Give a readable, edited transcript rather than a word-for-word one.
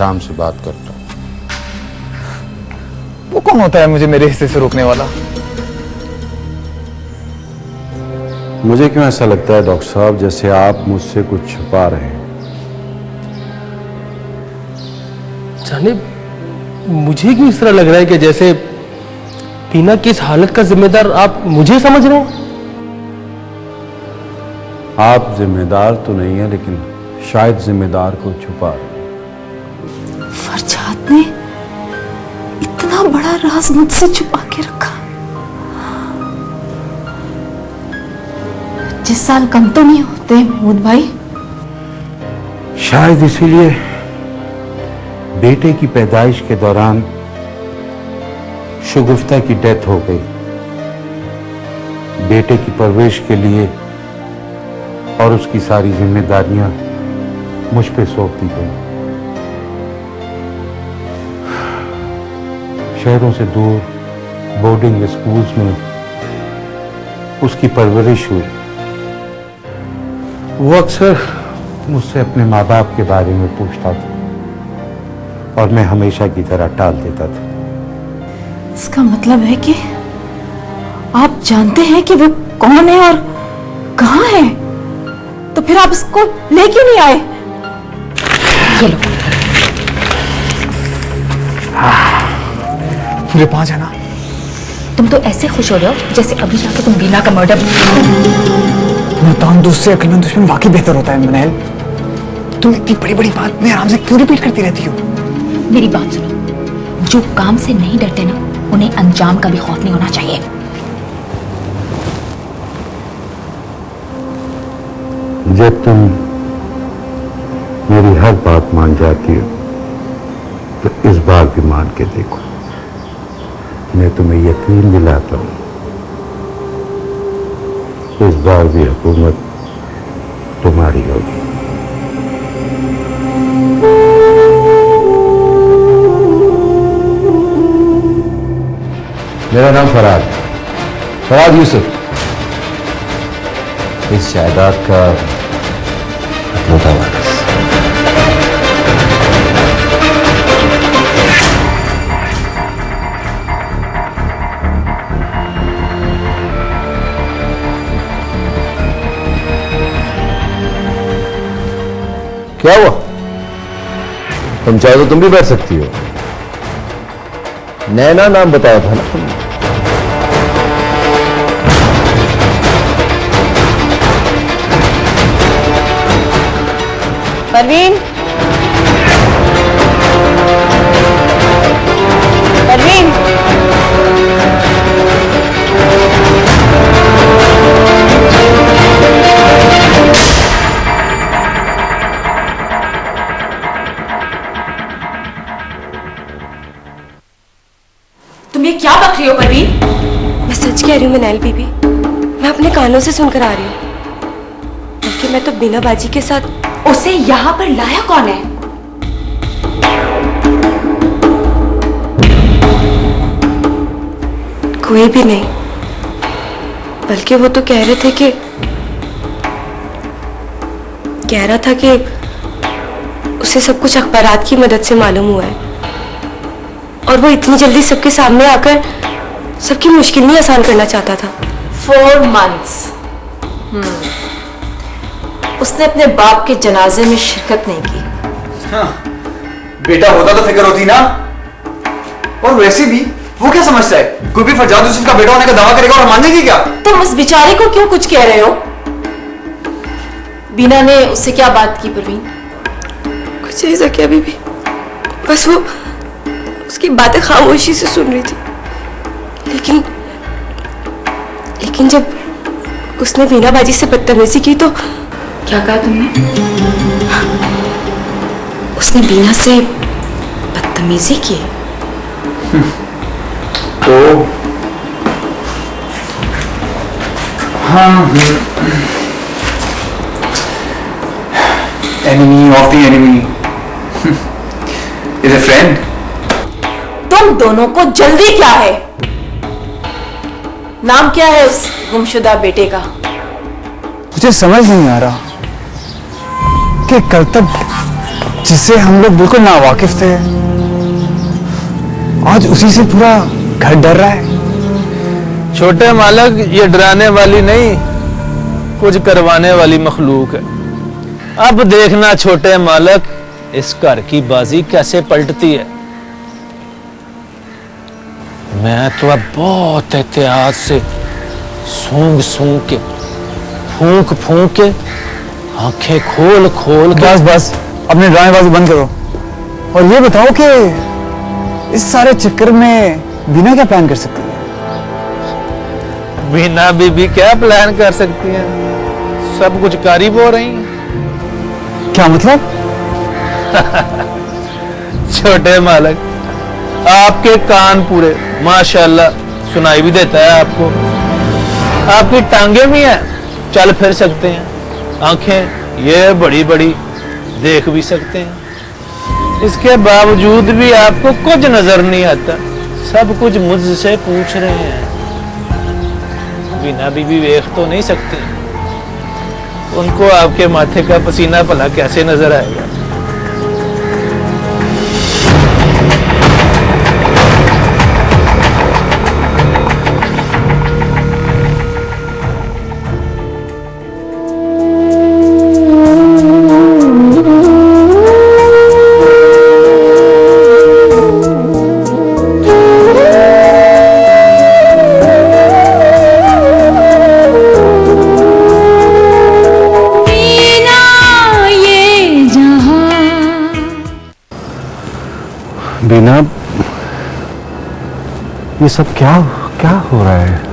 शाम से बात करता हूँ। वो कौन होता है मुझे मेरे हिस्से से रोकने वाला? मुझे क्यों ऐसा लगता है डॉक्टर साहब जैसे आप मुझसे कुछ छुपा रहे हैं। जाने मुझे क्यों इस तरह लग रहा है कि जैसे बीना की इस हालत का जिम्मेदार आप मुझे समझ रहे हैं। आप जिम्मेदार तो नहीं है, लेकिन शायद जिम्मेदार को छुपा रहे हैं। फरजाद ने इतना बड़ा राज मुझसे छुपा के रखा। जिस साल कम तो नहीं होते महमूद भाई। शायद इसीलिए बेटे की पैदाइश के दौरान शगुफ्ता की डेथ हो गई। बेटे की परवरिश के लिए और उसकी सारी जिम्मेदारियां मुझ पे सौंप दी गई। शहरों से दूर बोर्डिंग स्कूल्स में उसकी परवरिश हुई। वो अक्सर मुझसे अपने माँ बाप के बारे में पूछता था और मैं हमेशा की तरह टाल देता था। इसका मतलब है कि आप जानते हैं कि वो कौन है और कहां है, तो फिर आप इसको ले क्यों नहीं आए? ये लो। मुझे 5 है ना? तुम तो ऐसे खुश हो रहे हो जैसे अभी जाके तुम बीना का मर्डर। मुल्तान दोस्त से अकलमंद दुश्मन वाकई बेहतर होता है मनैल। तुम इतनी बड़ी बड़ी बात में आराम से क्यों रिपीट करती रहती हो? मेरी बात सुनो, जो काम से नहीं डरते ना उन्हें अंजाम का भी खौफ नहीं होना चाहिए। जब तुम मेरी हर बात मान जाती हो तो इस बार भी मान के देखो। मैं तुम्हें यकीन दिलाता हूं, इस बार भी हुकूमत तुम्हारी होगी। मेरा नाम फराद यूसुफ। इस जायदाद का इकलौता वारिस। क्या हुआ? तुम चाहे तो तुम भी बैठ सकती हो। नैना नाम बताया था ना तुमने। परवीन, परवीन, तुम ये क्या बक रही हो परवीन? मैं सच कह रही हूँ मनैल बीबी, मैं अपने कानों से सुनकर आ रही हूँ। बल्कि मैं तो बीना बाजी के साथ। उसे यहाँ पर लाया कौन है? कोई भी नहीं, बल्कि वो तो कह रहा था कि उसे सब कुछ अखबारात की मदद से मालूम हुआ है और वो इतनी जल्दी सबके सामने आकर सबकी मुश्किल नहीं आसान करना चाहता था। 4 months। उसने अपने बाप के जनाजे में शिरकत नहीं की। हाँ, बेटा होता तो फिक्र होती ना। और वैसे भी वो क्या समझता है, कोई भी फरजाद यूसुफ का बेटा होने का दावा करेगा और मानेगी क्या? तुम उस बेचारे को क्यों कुछ कह रहे हो? बीना ने उससे क्या बात की परवीन? कुछ ऐसा क्या बीबी, बस वो उसकी बातें खामोशी से सुन रही थी। लेकिन जब उसने बीना बाजी से बदतमीजी की तो। क्या कहा तुमने? उसने बीना से बदतमीजी की? तो हाँ, enemy of the enemy is a friend. तुम दोनों को जल्दी क्या है? नाम क्या है उस गुमशुदा बेटे का? मुझे समझ नहीं आ रहा कि कल तक जिससे हम लोग बिल्कुल नावाकिफ थे, आज उसी से पूरा घर डर रहा है। छोटे मालक, ये डराने वाली नहीं, कुछ करवाने वाली मखलूक है। अब देखना छोटे मालक, इस घर की बाजी कैसे पलटती है। मैं तो अब बहुत एहतियात से सूंघ सूंघ के, फूंक फूंक के, आंखें खोल खोल के। बस बस, अपने ड्रामेबाजी बंद करो और ये बताओ कि इस सारे चक्कर में बिना क्या प्लान कर सकती है? बीना बीबी क्या प्लान कर सकती हैं? सब कुछ कारिब हो रही हैं। क्या मतलब? छोटे मालक, आपके कान पूरे माशाल्लाह सुनाई भी देता है आपको। आपकी टांगे भी हैं, चल फिर सकते हैं। आंखें ये बड़ी बड़ी देख भी सकते हैं। इसके बावजूद भी आपको कुछ नजर नहीं आता। सब कुछ मुझसे पूछ रहे हैं। बिना बीबी देख तो नहीं सकते, उनको आपके माथे का पसीना भला कैसे नजर आएगा? बीना, ये सब क्या क्या हो रहा है?